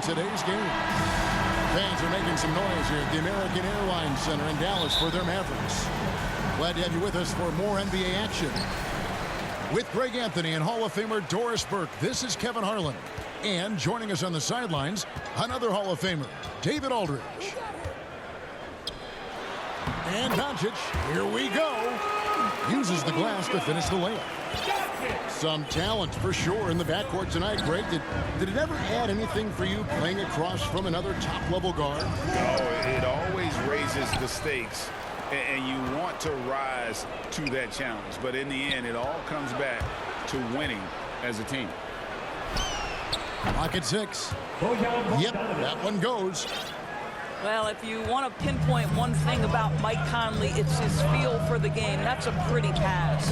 today's game. Fans are making some noise here at the American Airlines Center in Dallas for their Mavericks. Glad to have you with us for more NBA action. With Greg Anthony and Hall of Famer Doris Burke, this is Kevin Harlan. And joining us on the sidelines, another Hall of Famer, David Aldridge. And Doncic, here we go. Uses the glass to finish the layup. Some talent for sure in the backcourt tonight, Greg. Did it ever add anything for you playing across from another top-level guard? Oh, it always raises the stakes, and you want to rise to that challenge. But in the end, it all comes back to winning as a team. Pocket 6. Yep, that one goes. Well, if you want to pinpoint one thing about Mike Conley, it's his feel for the game. That's a pretty pass.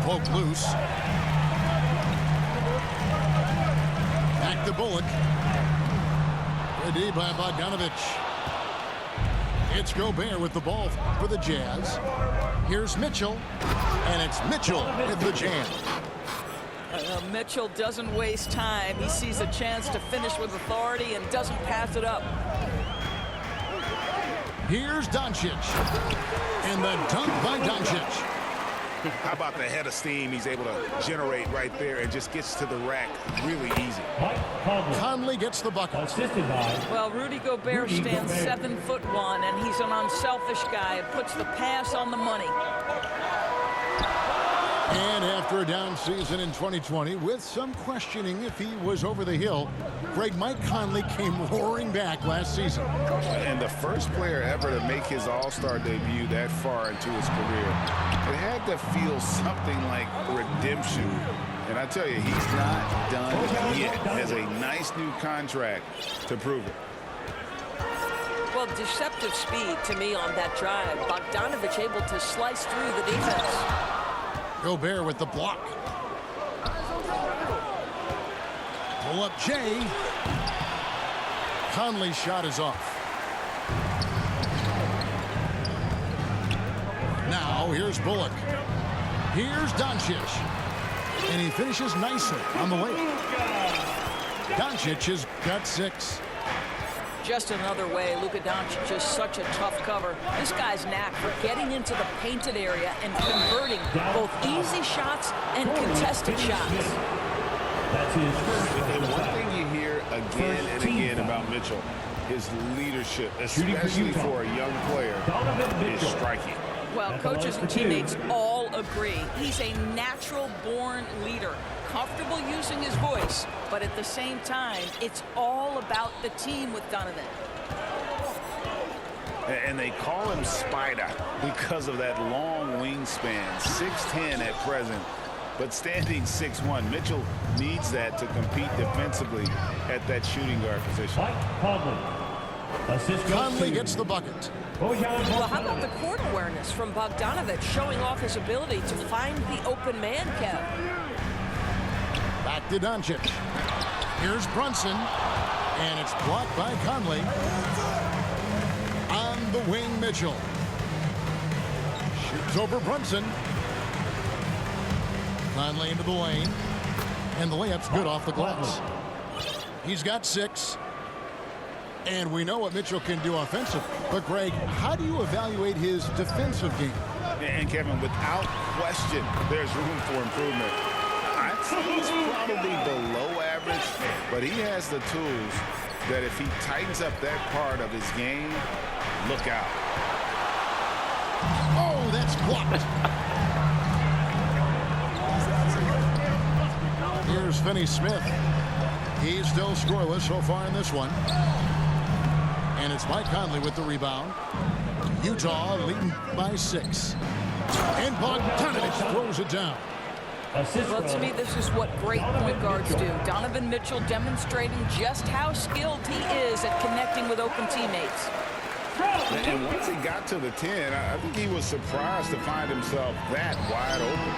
Poke loose. Back to Bullock. Ready by Bogdanovic. It's Gobert with the ball for the Jazz. Here's Mitchell. And it's Mitchell with the jam. Mitchell doesn't waste time. He sees a chance to finish with authority and doesn't pass it up. Here's Doncic. And the dunk by Doncic. How about the head of steam he's able to generate right there and just gets to the rack really easy. Conley gets the bucket. Well, Rudy Gobert stands 7'1", and he's an unselfish guy. It puts the pass on the money. And after a down season in 2020, with some questioning if he was over the hill, Mike Conley came roaring back last season. And the first player ever to make his All-Star debut that far into his career, it had to feel something like redemption. And I tell you, he's not done yet. Has a nice new contract to prove it. Well, deceptive speed to me on that drive. Bogdanovic able to slice through the defense. Gobert with the block. Pull up Jay. Conley's shot is off. Now here's Bullock. Here's Doncic. And he finishes nicely on the layup. Doncic has got 6. Just another way, Luka Doncic is such a tough cover. This guy's knack for getting into the painted area and converting both easy shots and contested shots. And one thing you hear again and again about Mitchell, his leadership, especially for a young player, is striking. Well, coaches and teammates all agree. He's a natural-born leader, comfortable using his voice, but at the same time, it's all about the team with Donovan. And they call him Spider because of that long wingspan, 6'10" at present, but standing 6'1". Mitchell needs that to compete defensively at that shooting guard position. Conley gets the bucket. Well, how about the court awareness from Bogdanovic, showing off his ability to find the open man, Kev? Back to Doncic. Here's Brunson. And it's blocked by Conley. On the wing, Mitchell. Shoots over Brunson. Conley into the lane. And the layup's good off the glass. He's got 6. And we know what Mitchell can do offensively. But, Greg, how do you evaluate his defensive game? And, Kevin, without question, there's room for improvement. I'd say he's probably below average, but he has the tools that if he tightens up that part of his game, look out. Oh, that's blocked. Here's Finney-Smith. He's still scoreless so far in this one. And it's Mike Conley with the rebound. Utah leading by 6. And Bogdanovic throws it down. Well, to me, this is what great point guards do. Donovan Mitchell demonstrating just how skilled he is at connecting with open teammates. And once he got to the 10, I think he was surprised to find himself that wide open.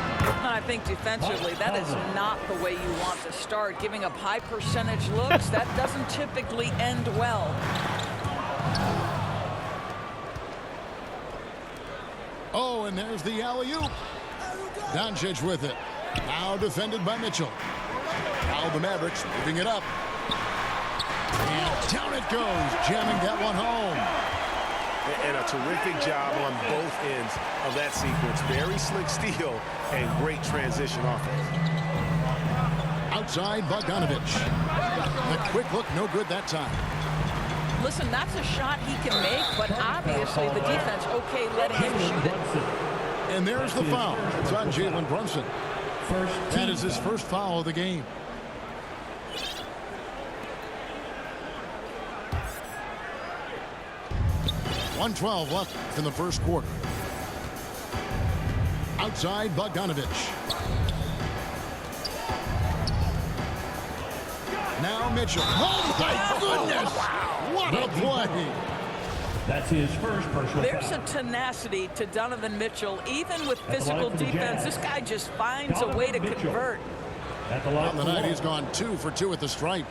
I think defensively, that is not the way you want to start. Giving up high percentage looks, that doesn't typically end well. Oh, and there's the alley-oop. Doncic with it. Now defended by Mitchell. Now the Mavericks moving it up. And down it goes, jamming that one home. And a terrific job on both ends of that sequence. Very slick steal and great transition offense. Outside Bogdanovich. The quick look, no good that time. Listen, that's a shot he can make, but obviously the defense okay letting him shoot it. And there's the foul. It's on Jalen Brunson. That is his first foul of the game. .112 left in the first quarter. Outside Bogdanovich. Now Mitchell. Oh my goodness! What a play! That's his first personal There's foul. a tenacity to Donovan Mitchell. Even with physical defense, this guy just finds a way to convert. At the line On the night, he's gone 2 for 2 at the stripe.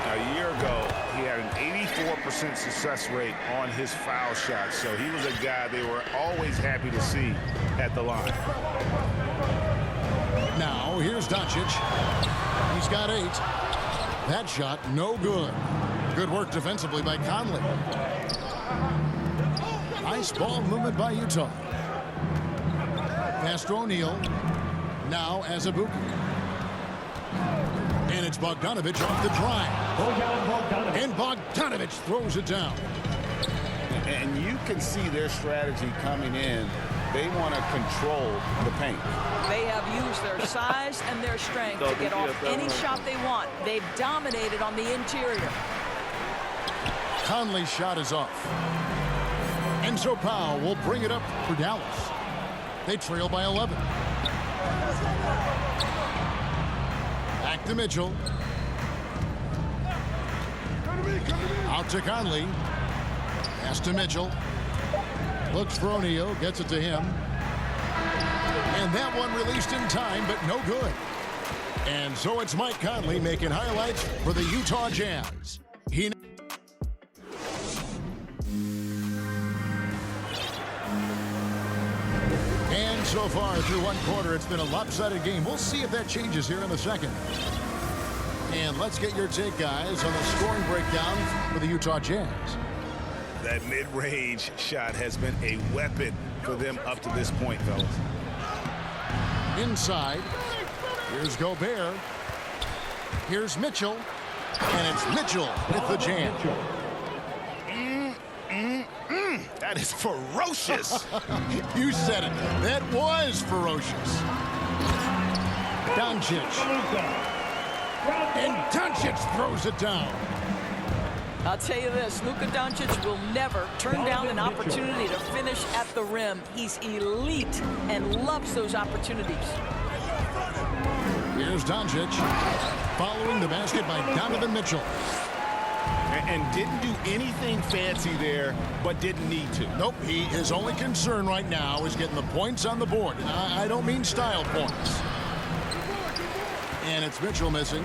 A year ago, he had an 84% success rate on his foul shot, so he was a guy they were always happy to see at the line. Now, here's Doncic. He's got 8. That shot, no good. Good work defensively by Conley. Nice ball movement by Utah. Pass to O'Neal. Now Azubuike. And it's Bogdanovich off the drive. And Bogdanovich throws it down. And you can see their strategy coming in. They want to control the paint. They have used their size and their strength to get off any shot they want. They've dominated on the interior. Conley's shot is off. Enzo Powell will bring it up for Dallas. They trail by 11. Back to Mitchell. Out to Conley. Pass to Mitchell. Looks for O'Neal. Gets it to him. And that one released in time, but no good. And so it's Mike Conley making highlights for the Utah Jazz. He... And so far through one quarter, it's been a lopsided game. We'll see if that changes here in the second. And let's get your take, guys, on the scoring breakdown for the Utah Jazz. That mid-range shot has been a weapon for them up to this point, fellas. Inside. Here's Gobert. Here's Mitchell. And it's Mitchell with the jam. That is ferocious. You said it. That was ferocious. Doncic. And Doncic throws it down. I'll tell you this, Luka Doncic will never turn down an opportunity to finish at the rim. He's elite and loves those opportunities. Here's Doncic. Following the basket by Donovan Mitchell. And didn't do anything fancy there, but didn't need to. Nope, his only concern right now is getting the points on the board. And I don't mean style points. And it's Mitchell missing.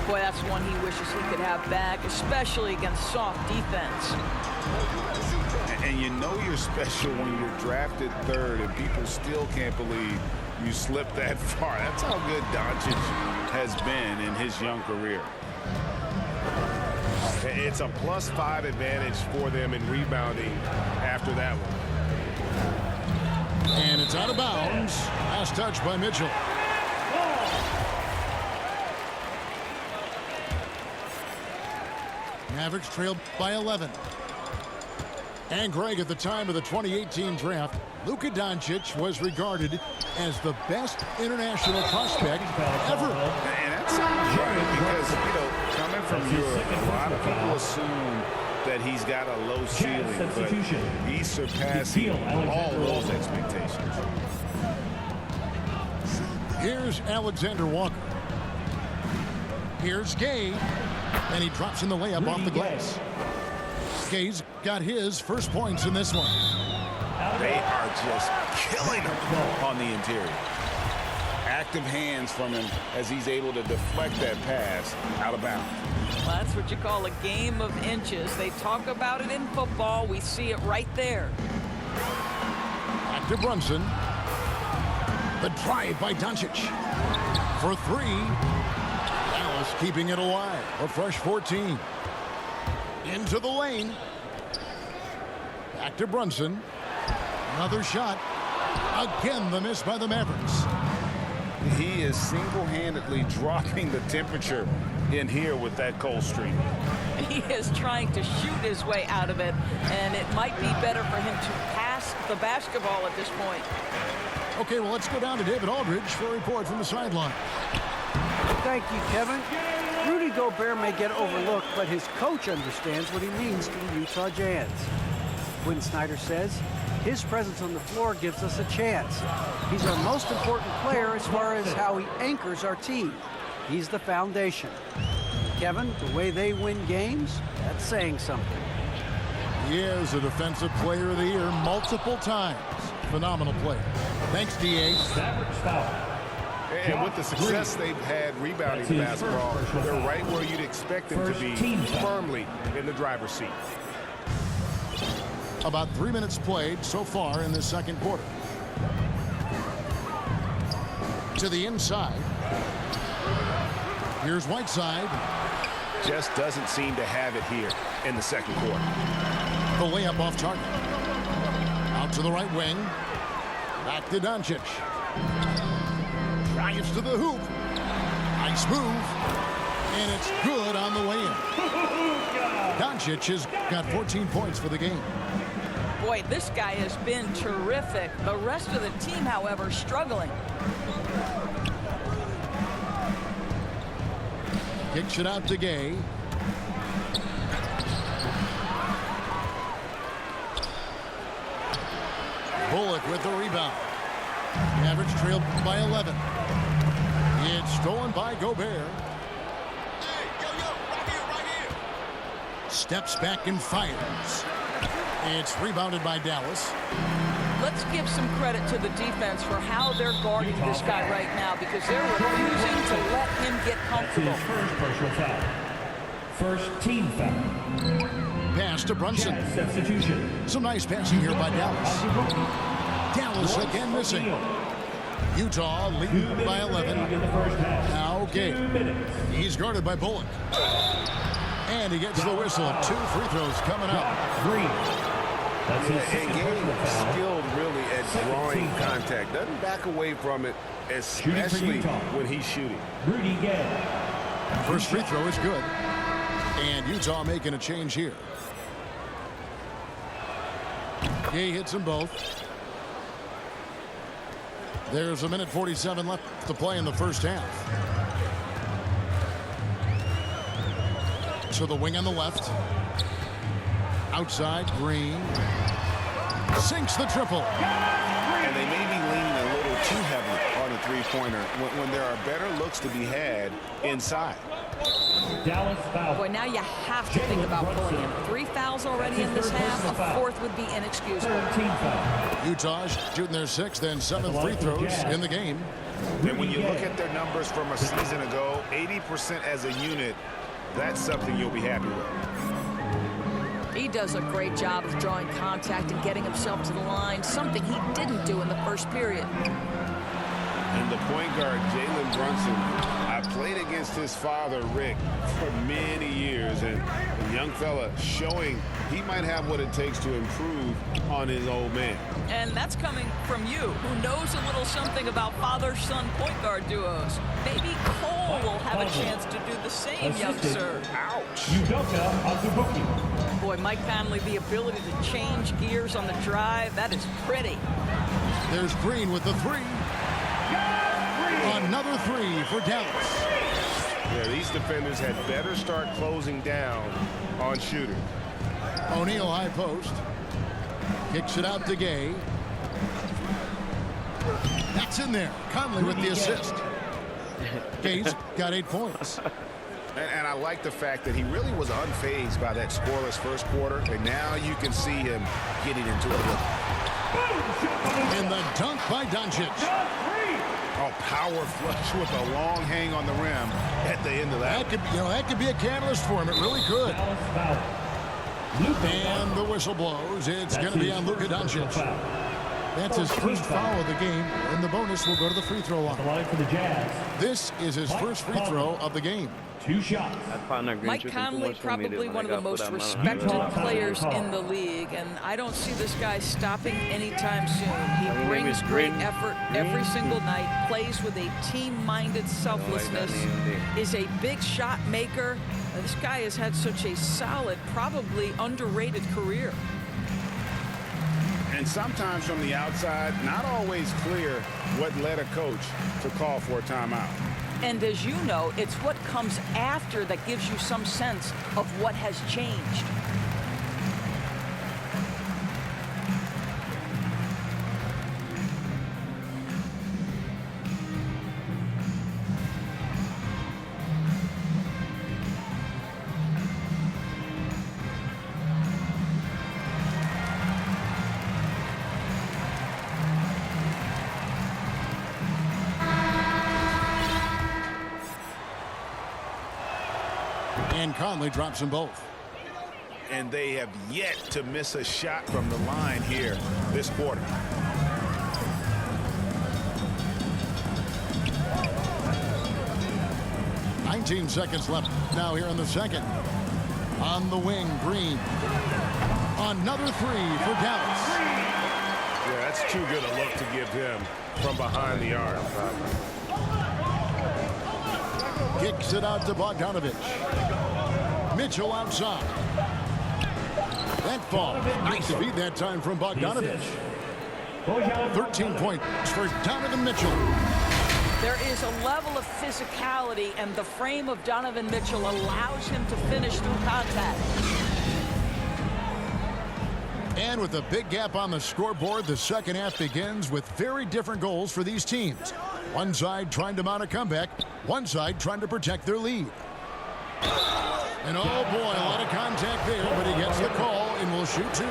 Boy, that's one he wishes he could have back, especially against soft defense. And you know you're special when you're drafted third and people still can't believe you slipped that far. That's how good Doncic has been in his young career. It's a +5 advantage for them in rebounding after that one. And it's out of bounds. Last touch by Mitchell. Mavericks trailed by 11. And Greg, at the time of the 2018 draft, Luka Doncic was regarded as the best international prospect ever. And that sounds right because, you know, coming from Europe, a lot of people assume that he's got a low ceiling, but he's surpassing all those expectations. Here's Alexander Walker. Here's Gay. And he drops in the layup off the glass. Gay's got his first points in this one. They are just killing him on the interior. Active hands from him as he's able to deflect that pass out of bounds. Well, that's what you call a game of inches. They talk about it in football. We see it right there. Back to Brunson. The drive by Doncic. For three. Dallas keeping it alive. A fresh 14. Into the lane. Back to Brunson. Another shot. Again, the miss by the Mavericks. He is single-handedly dropping the temperature in here with that cold streak. He is trying to shoot his way out of it, and it might be better for him to pass the basketball at this point. Okay, well, let's go down to David Aldridge for a report from the sideline. Thank you, Kevin. Rudy Gobert may get overlooked, but his coach understands what he means to the Utah Jazz. Quinn Snyder says, his presence on the floor gives us a chance. He's our most important player as far as how he anchors our team. He's the foundation. Kevin, the way they win games, that's saying something. He is a Defensive Player of the Year multiple times. Phenomenal player. Thanks, D.A. Mavericks foul. And with the success they've had rebounding the basketball, they're right where you'd expect them to be, firmly in the driver's seat. About 3 minutes played so far in the second quarter. To the inside. Here's Whiteside. Just doesn't seem to have it here in the second quarter. The layup off target. Out to the right wing. Back to Doncic. Drives to the hoop. Nice move. And it's good on the way in. Doncic has got 14 points for the game. Boy, this guy has been terrific. The rest of the team, however, struggling. Kicks it out to Gay. Bullock with the rebound. Mavericks trailed by 11. It's stolen by Gobert. Right here. Steps back and fires. It's rebounded by Dallas. Let's give some credit to the defense for how they're guarding this guy right now, because they're refusing to let him get That's comfortable. his first personal foul. First team foul. Pass to Brunson. Jazz substitution. Some nice passing here by Dallas. Dallas again missing. Utah leading by 11. In the first half. Now Gay. 2 minutes. He's guarded by Bullock. And he gets the whistle. 2 free throws coming up. Green. That's his And second personal Gabe foul. skilled really at drawing contact. Doesn't back away from it, especially when he's shooting. Rudy Gay. First free throw is good. And Utah making a change here. Gay hits them both. There's a minute 47 left to play in the first half. To the wing on the left. Outside, Green. Sinks the triple. And they may be leaning a little too heavily on a three-pointer when there are better looks to be had inside. Dallas foul. Boy, now you have to think about pulling him. 3 fouls already in this half. A fourth would be inexcusable. Third team foul. Utah shooting their 6th and 7th free throws in the game. And when you look at their numbers from a season ago, 80% as a unit, that's something you'll be happy with. He does a great job of drawing contact and getting himself to the line, something he didn't do in the first period. And the point guard, Jalen Brunson, I played against his father, Rick, for many years, and a young fella showing he might have what it takes to improve on his old man. And that's coming from you, who knows a little something about father-son point guard duos. Maybe Cole will have a chance to do the same, young sir. Ouch. Udoka Azubuike. Boy, Mike Conley, the ability to change gears on the drive, that is pretty. There's Green with the 3. Another 3 for Dallas. Yeah, these defenders had better start closing down on shooting. O'Neal high post. Kicks it out to Gay. That's in there. Conley with the assist. Gay's got 8 points. And I like the fact that he really was unfazed by that scoreless first quarter, and now you can see him getting into a rhythm. And the dunk by Doncic. Oh, power flush with a long hang on the rim at the end of that. That could be a catalyst for him. It really could. Dallas foul. Luka And the whistle blows. It's going to be on Luka Doncic. That's his first foul of the game, and the bonus will go to the free throw The line. line for the Jazz. This is his first free throw of the game. 2 shots. Mike Conley, probably one of the most respected players in the league, and I don't see this guy stopping anytime soon. He brings great effort every single night, plays with a team-minded selflessness, is a big shot maker. This guy has had such a solid, probably underrated career. And sometimes from the outside, not always clear what led a coach to call for a timeout. And as you know, it's what comes after that gives you some sense of what has changed. And Conley drops them both. And they have yet to miss a shot from the line here this quarter. "19 seconds left now here in the second. On the wing, Green. Another three for Dallas. Yeah, that's too good a look to give him from behind the arc. Kicks it out to Bogdanovich. Mitchell outside. That fall. Nice to beat that time from Bogdanovich. 13 points for Donovan Mitchell. There is a level of physicality, and the frame of Donovan Mitchell allows him to finish through contact. And with a big gap on the scoreboard, the second half begins with very different goals for these teams. One side trying to mount a comeback, one side trying to protect their lead. And oh boy, a lot of contact there, but he gets the call and will shoot two.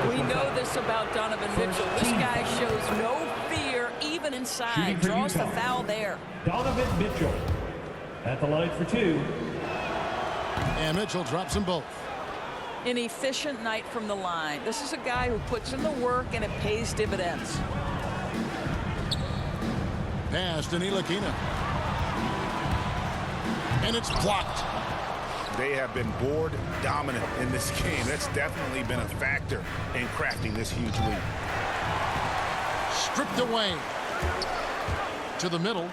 We know this about Donovan Mitchell. This guy shows no fear, even inside. Draws the foul there. Donovan Mitchell at the line for 2. And Mitchell drops them both. An efficient night from the line. This is a guy who puts in the work, and it pays dividends. Pass to Ntilikina. And it's blocked. They have been board dominant in this game. That's definitely been a factor in crafting this huge lead. Stripped away. To the middle.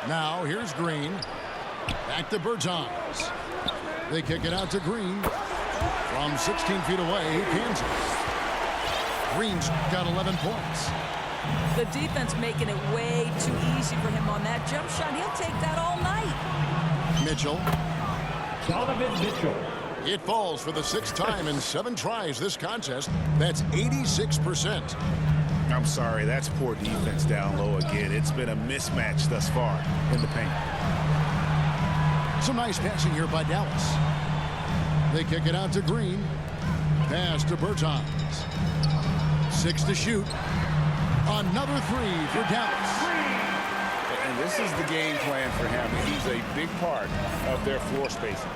Now here's Green. Back to Bertans. They kick it out to Green. From 16 feet away, Kansas. Green's got 11 points. The defense making it way too easy for him on that jump shot. He'll take that all night. Mitchell. Donovan Mitchell. It falls for the 6th time in 7 tries this contest. That's 86%. I'm sorry, that's poor defense down low again. It's been a mismatch thus far in the paint. Some nice passing here by Dallas. They kick it out to Green. Pass to Bertans. 6 to shoot. Another three for Dallas. And this is the game plan for him. He's a big part of their floor spacing.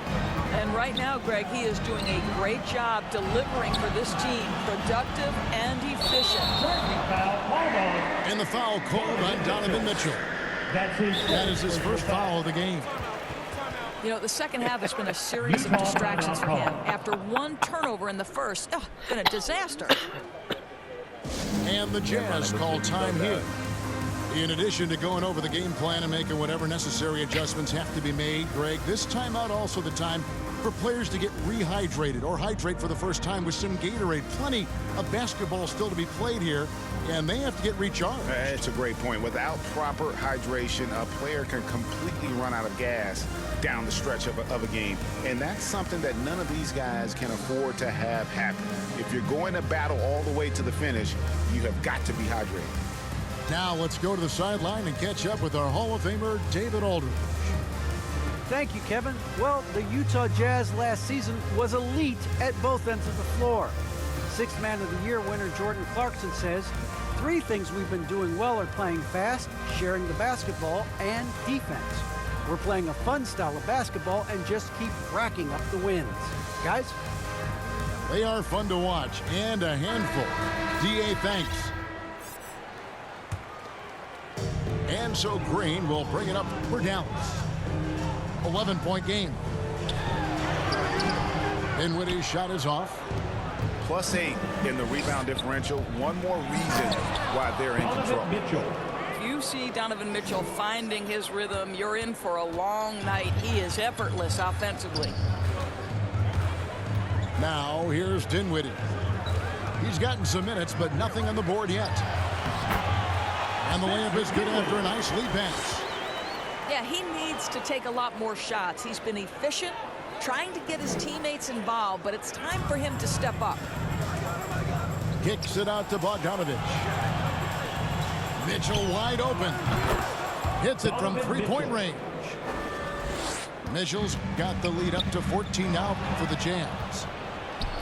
And right now, Greg, he is doing a great job delivering for this team. Productive and efficient. And the foul called on Donovan Mitchell. That is his first foul of the game. You know, the second half has been a series of distractions for him. After one turnover in the first, been a disaster. And the Jazz call time here. In addition to going over the game plan and making whatever necessary adjustments have to be made, Greg, this timeout also the time for players to get rehydrated or hydrate for the first time with some Gatorade. Plenty of basketball still to be played here, and they have to get recharged. It's a great point. Without proper hydration, a player can completely run out of gas down the stretch of a game. And that's something that none of these guys can afford to have happen. If you're going to battle all the way to the finish, you have got to be hydrated. Now let's go to the sideline and catch up with our Hall of Famer, David Aldridge. Thank you, Kevin. Well, the Utah Jazz last season was elite at both ends of the floor. 6th Man of the Year winner Jordan Clarkson says, 3 things we've been doing well are playing fast, sharing the basketball, and defense. We're playing a fun style of basketball and just keep racking up the wins. Guys? They are fun to watch and a handful. D.A. thanks. And so Green will bring it up for Dallas. 11-point game. Dinwiddie's shot is off. +8 in the rebound differential. One more reason why they're in control. If you see Donovan Mitchell finding his rhythm, you're in for a long night. He is effortless offensively. Now here's Dinwiddie. He's gotten some minutes, but nothing on the board yet. And the layup is good after a nice lead pass. Yeah, he needs to take a lot more shots. He's been efficient, trying to get his teammates involved, but it's time for him to step up. Kicks it out to Bogdanovich. Mitchell wide open. Hits it from three-point range. Mitchell's got the lead up to 14 now for the Jazz.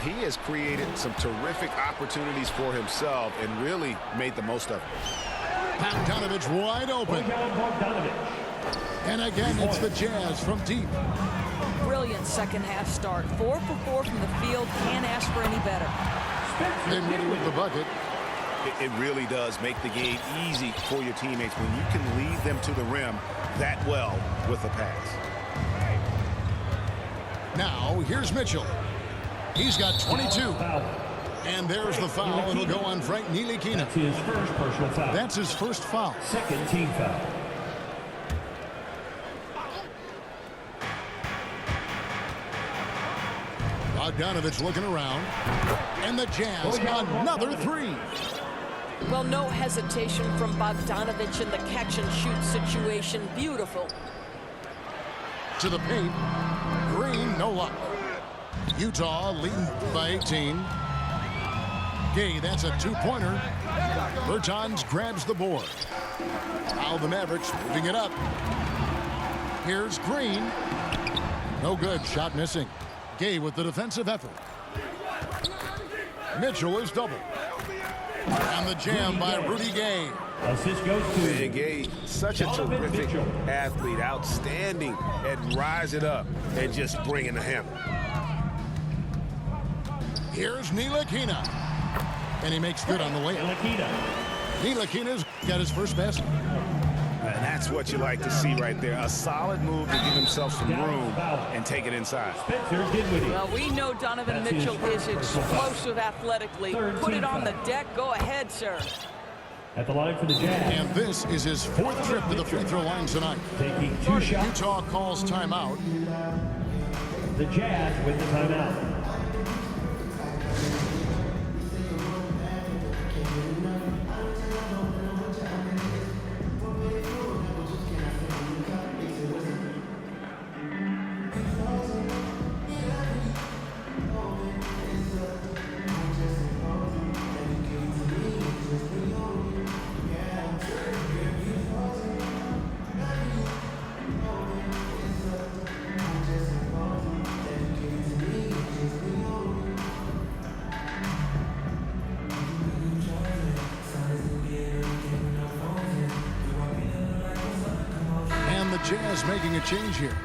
He has created some terrific opportunities for himself and really made the most of it. Bogdanovich wide open. And again, it's the Jazz from deep. Brilliant second half start. 4 for 4 from the field. Can't ask for any better. Dinwiddie with the bucket. It really does make the game easy for your teammates when you can lead them to the rim that well with a pass. Now, here's Mitchell. He's got 22. And there's the foul. It'll go on Frank Ntilikina. That's his first personal foul. That's his first foul. Second team foul. Bogdanovich looking around. And the Jazz, another three. Well, no hesitation from Bogdanovich in the catch-and-shoot situation. Beautiful. To the paint. Green, no luck. Utah leading by 18. Gay, that's a two-pointer. Bertans grabs the board. Now the Mavericks moving it up. Here's Green. No good. Shot missing. Gay with the defensive effort. Mitchell is doubled. And the jam by Rudy Gay. Assist goes to And Gay, such a terrific athlete, outstanding at rising up and just bringing the hammer. Here's Ntilikina. And he makes good on the layup. Ntilikina's got his first basket. And that's what you like to see right there. A solid move to give himself some room and take it inside. Well, we know Donovan Mitchell is explosive athletically. Put it on the deck. Go ahead, sir. At the line for the Jazz. And this is his fourth trip to the free throw line tonight. Taking 2 shots. Utah calls timeout. The Jazz win the timeout. Jazz making a change here.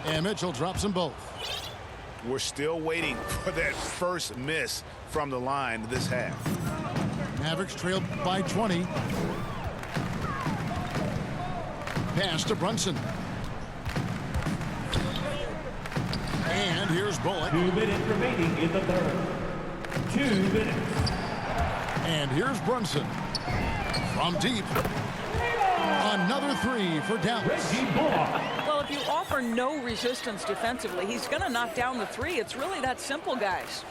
And Mitchell drops them both. We're still waiting for that first miss from the line this half. Mavericks trailed by 20. Pass to Brunson. And here's Bullock. 2 minutes remaining in the third. 2 minutes. And here's Brunson from deep. Another three for Dallas. Well, if you offer no resistance defensively, he's going to knock down the three. It's really that simple, guys.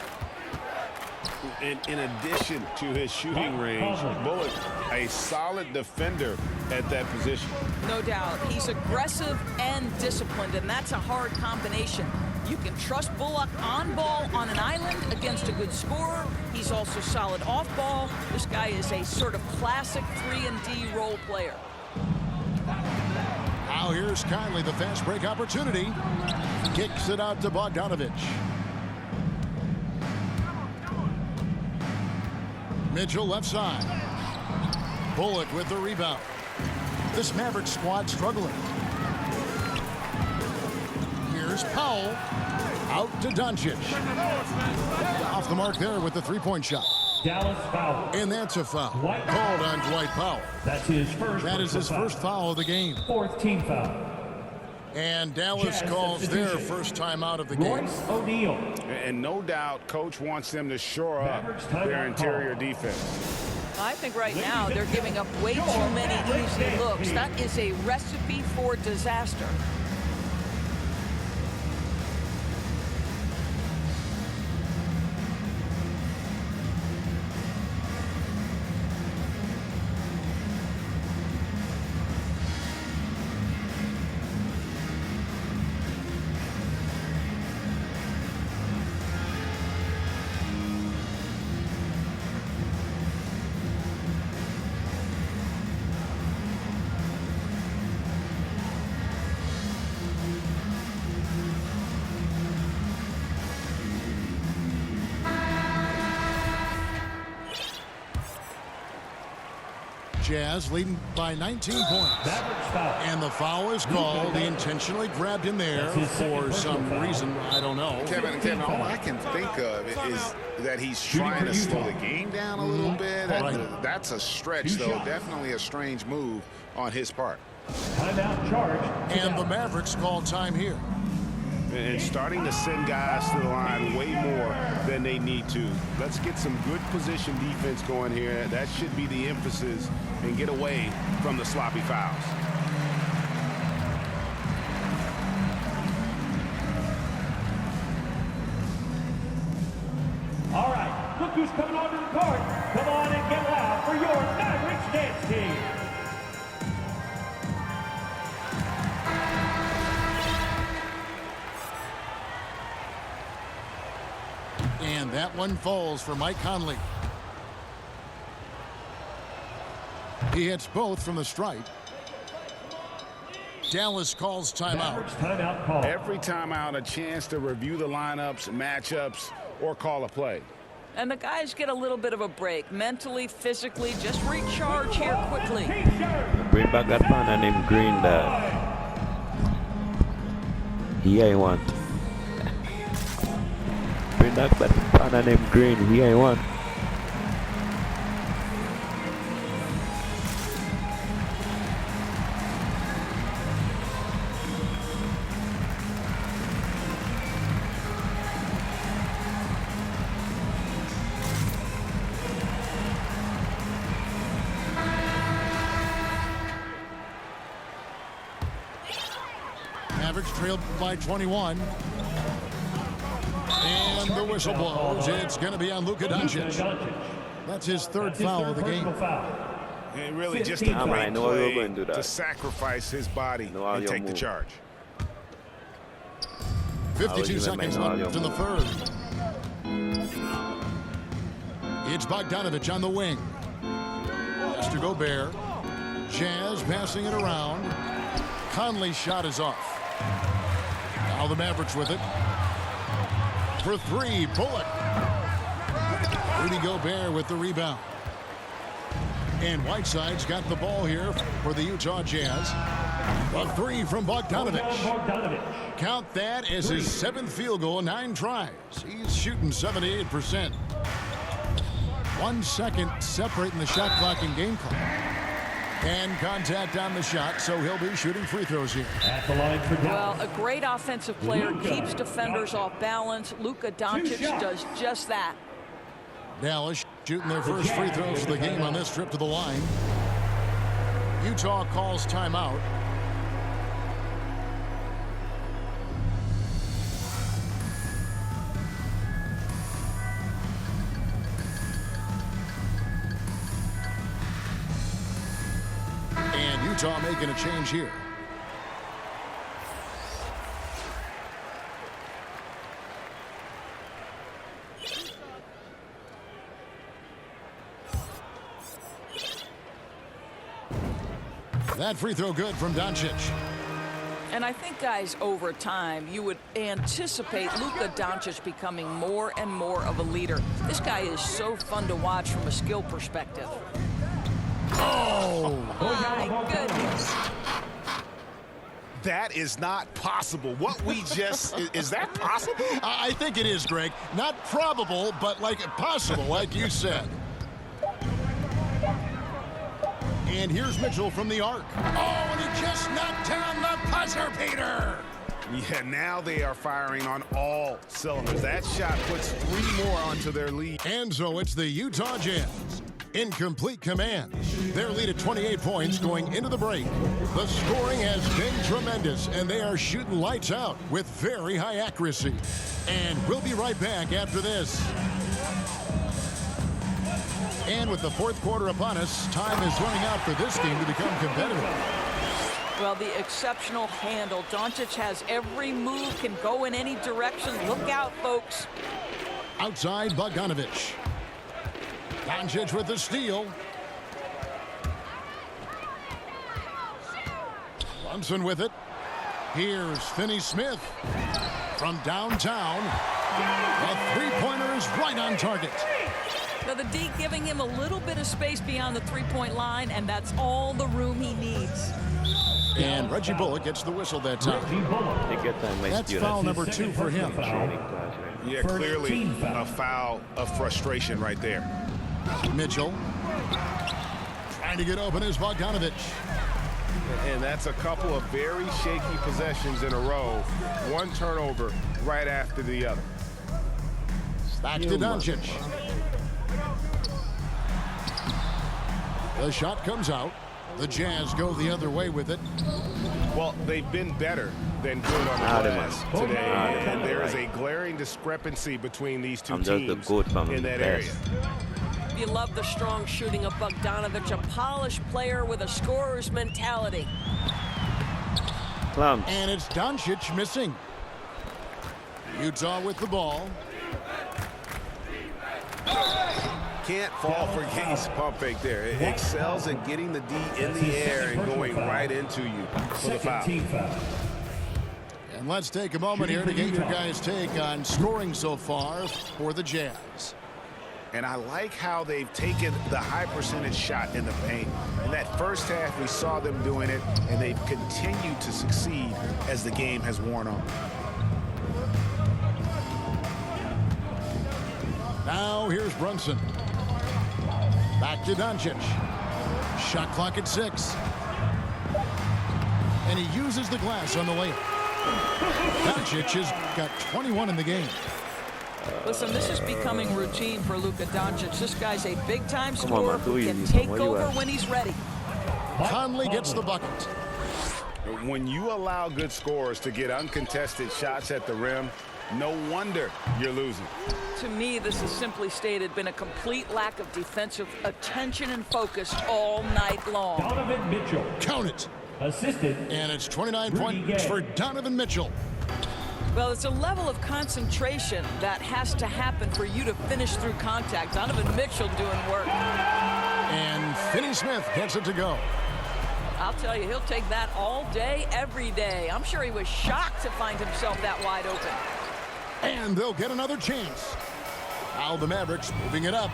In addition to his shooting range, Bullock, a solid defender at that position. No doubt. He's aggressive and disciplined, and that's a hard combination. You can trust Bullock on ball on an island against a good scorer. He's also solid off ball. This guy is a sort of classic 3-and-D role player. Now here's Conley, the fast break opportunity. Kicks it out to Bogdanovich. Mitchell left side. Bullock with the rebound. This Maverick squad struggling. Here's Powell. Out to Doncic. Off the mark there with the three-point shot. Dallas foul. And that's a foul. Dwight Called on Dwight Powell. That's his first. That is his first foul of the game. Fourth team foul. And Dallas Jazz calls their substitution. first time out of the game. Royce O'Neal. And no doubt, Coach wants them to shore up Mavericks timeout their interior call. defense. I think right now they're giving up way too many easy looks. That is a recipe for disaster. Jazz leading by 19 points. Mavericks foul. And the foul is called. He intentionally grabbed him there for some reason. I don't know. Kevin, all I can think of is that he's trying to slow the game down a little bit. Right. That's a stretch, though. Definitely a strange move on his part. Timeout charged. And the Mavericks call time here. And starting to send guys to the line way more than they need to. Let's get some good position defense going here. That should be the emphasis, and get away from the sloppy fouls. All right, look who's coming onto the court. Come on and get loud for your Mavericks dance team. And that one falls for Mike Conley. He hits both from the stripe. Dallas calls timeout. Mavericks timeout call. Every timeout, a chance to review the lineups, matchups, or call a play. And the guys get a little bit of a break. Mentally, physically, just recharge here quickly. Bring back that partner named Green there. He I want. Bring back that partner named Green. He I want. Mavericks trailed by 21. And the whistle blows. It's going to be on Luka Doncic. That's his third foul of the game. And really just a great play to sacrifice his body and take the charge. 52 seconds left in the third. It's Bogdanovich on the wing. Pass to Gobert. Jazz passing it around. Conley's shot is off. Now the Mavericks with it. For three, Bullock. Rudy Gobert with the rebound. And Whiteside's got the ball here for the Utah Jazz. A three from Bogdanovich. Count that as his seventh field goal in 9 tries. He's shooting 78%. 1 second separating the shot clock and game clock. And contact on the shot, so he'll be shooting free throws here. At the line for Well, a great offensive player keeps defenders off balance. Luka Doncic does just that. Dallas shooting their first free throws of the game on this trip to the line. Utah calls timeout. And Utah making a change here. That free throw good from Doncic. And I think, guys, over time, you would anticipate Luka Doncic becoming more and more of a leader. This guy is so fun to watch from a skill perspective. Oh! My goodness. That is not possible. What we just, is that possible? I think it is, Greg. Not probable, but like possible, like you said. And here's Mitchell from the arc. Oh, and he just knocked down the buzzer beater. Yeah, now they are firing on all cylinders. That shot puts 3 more onto their lead. And so it's the Utah Jazz in complete command. Their lead at 28 points going into the break. The scoring has been tremendous, and they are shooting lights out with very high accuracy. And we'll be right back after this. And with the fourth quarter upon us, time is running out for this game to become competitive. Well, the exceptional handle. Doncic has every move, can go in any direction. Look out, folks. Outside, Bogdanovic. Doncic with the steal. Brunson with it. Here's Finney Smith from downtown. The three-pointer is right on target. Now the D giving him a little bit of space beyond the three-point line, and that's all the room he needs. And Reggie Bullock gets the whistle that time. That's foul number 2 for him. Yeah, clearly a foul of frustration right there. Mitchell trying to get open is Bogdanovic. And that's a couple of very shaky possessions in a row. One turnover right after the other. Back to Doncic. The shot comes out. The Jazz go the other way with it. Well, they've been better than good on the glass today. And there is a glaring discrepancy between these two teams in that area. You love the strong shooting of Bogdanovic, a polished player with a scorer's mentality. And it's Doncic missing. Utah with the ball. Can't fall for Gates' pump fake there. It excels at getting the D in the air and going right into you for the foul. And let's take a moment here to get your guys' take on scoring so far for the Jazz. And I like how they've taken the high percentage shot in the paint. In that first half, we saw them doing it, and they've continued to succeed as the game has worn on. Now here's Brunson. Back to Doncic. Shot clock at 6. And he uses the glass on the layup. Doncic has got 21 in the game. Listen, this is becoming routine for Luka Doncic. This guy's a big-time scorer who can take over when he's ready. Conley gets the bucket. When you allow good scorers to get uncontested shots at the rim, no wonder you're losing. To me, this is simply stated been a complete lack of defensive attention and focus all night long. Donovan Mitchell. Count it. Assisted. And it's 29 points for Donovan Mitchell. Well, it's a level of concentration that has to happen for you to finish through contact. Donovan Mitchell doing work. And Finney Smith gets it to go. I'll tell you, he'll take that all day, every day. I'm sure he was shocked to find himself that wide open. And they'll get another chance. Now the Mavericks moving it up.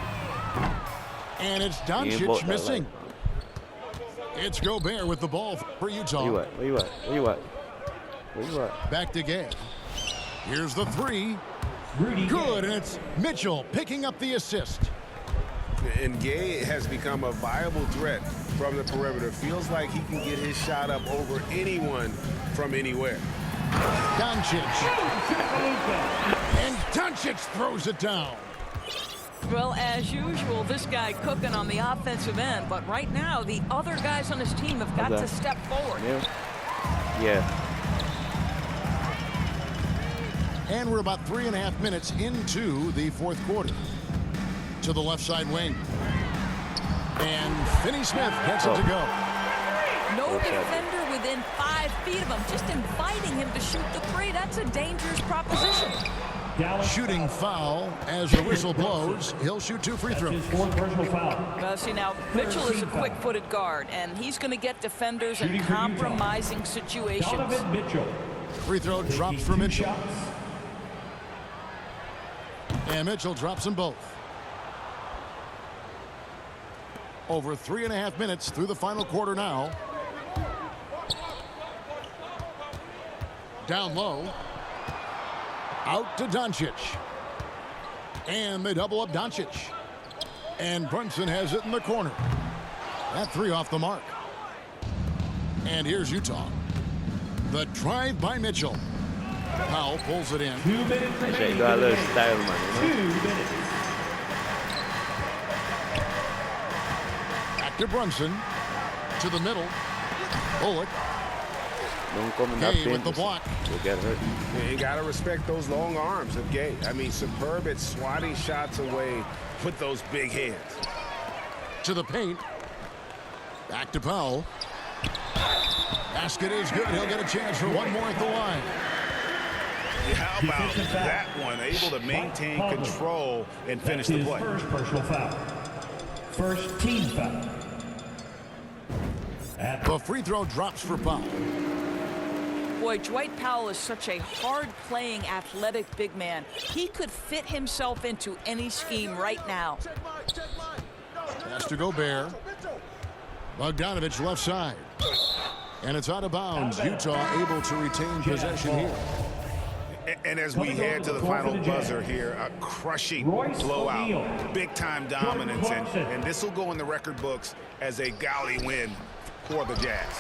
And it's Doncic missing. It's Gobert with the ball for Utah. Where you at? Back to Gay. Here's the 3. Good, and it's Mitchell picking up the assist. And Gay has become a viable threat from the perimeter. Feels like he can get his shot up over anyone from anywhere. Doncic. And Doncic throws it down. Well, as usual, this guy cooking on the offensive end. But right now, the other guys on his team have got to step forward. Yeah. And we're about 3.5 minutes into the fourth quarter. To the left side wing. And Finney Smith gets it to go. No defender within 5 feet of him, just inviting him to shoot the 3. That's a dangerous proposition. Shooting foul as the whistle blows. He'll shoot 2 free throws. Well, see, now, Mitchell is a quick-footed guard, and he's going to get defenders in compromising situations. Free throw drops for Mitchell. And Mitchell drops them both. Over 3.5 minutes through the final quarter now. Down low. Out to Doncic. And they double up Doncic. And Brunson has it in the corner. That three off the mark. And here's Utah. The drive by Mitchell. Powell pulls it in. 2 minutes remaining. Got a little style, man. 2 minutes. Back to Brunson. To the middle. Bullock. Don't come in that Gay paint. with the block. You'll get hurt. You got to respect those long arms of Gay. I mean, superb at swatting shots away with those big hands. To the paint. Back to Powell. Basket is good. He'll get a chance for one more at the line. Yeah, how about that one? Able to maintain control and finish the play. First personal foul. First team foul. The free throw drops for Powell. Boy, Dwight Powell is such a hard-playing, athletic big man. He could fit himself into any scheme right now. Pass to Gobert. Bogdanovich left side. And it's out of bounds. Utah able to retain possession here. And as we head to the final buzzer here, a crushing blowout, big-time dominance, and this will go in the record books as a gaudy win for the Jazz.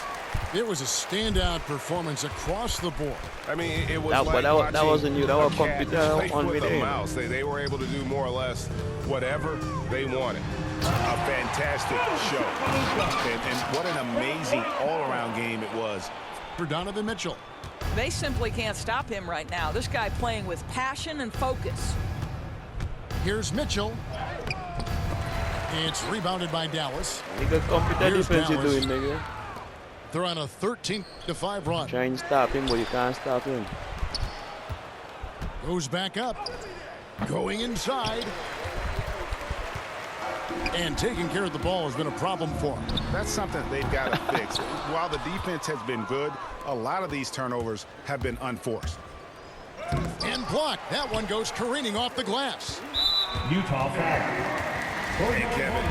It was a standout performance across the board. I mean, it was That wasn't you. That was computer on with a video. mouse. They were able to do more or less whatever they wanted. A fantastic show. And what an amazing all-around game it was. For Donovan Mitchell. They simply can't stop him right now. This guy playing with passion and focus. Here's Mitchell. It's rebounded by Dallas. Nigga, computer Here's defense you Dallas. doing, nigga. They're on a 13-5 run. Try and stop him, but you can't stop him. Goes back up. Going inside. And taking care of the ball has been a problem for him. That's something they've got to fix. While the defense has been good, a lot of these turnovers have been unforced. And blocked. That one goes careening off the glass. Utah foul. Hey, Kevin,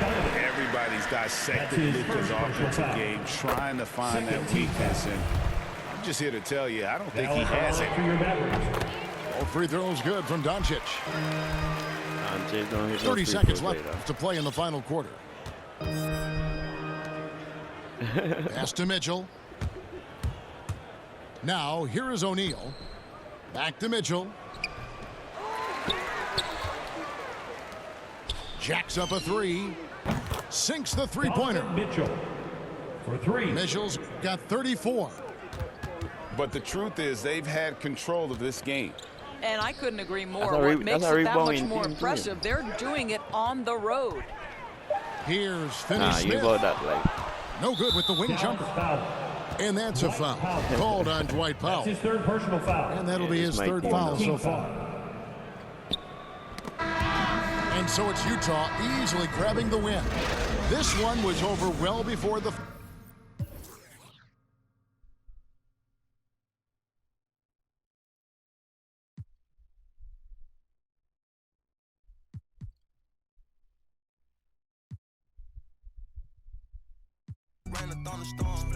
everybody's dissected Luka's offensive game, trying to find that weakness. And I'm just here to tell you, I don't think he has it. For your Mavericks. All free throws good from Doncic. 30 seconds left to play in the final quarter. Pass to Mitchell. Now, here is O'Neal. Back to Mitchell. Jacks up a three. Sinks the three-pointer. Mitchell for three. Mitchell's got 34. But the truth is they've had control of this game. And I couldn't agree more. That's What makes it that much rebounding more team, impressive, they're doing it on the road. Here's Finney You Smith. got that, like. No good with the wing jumper. Foul. And that's a foul. Called on Dwight That's Powell. his third personal foul. And that'll be his my third team. foul so Team far. And so it's Utah easily grabbing the win. This one was over well before the... Ran a thunderstorm.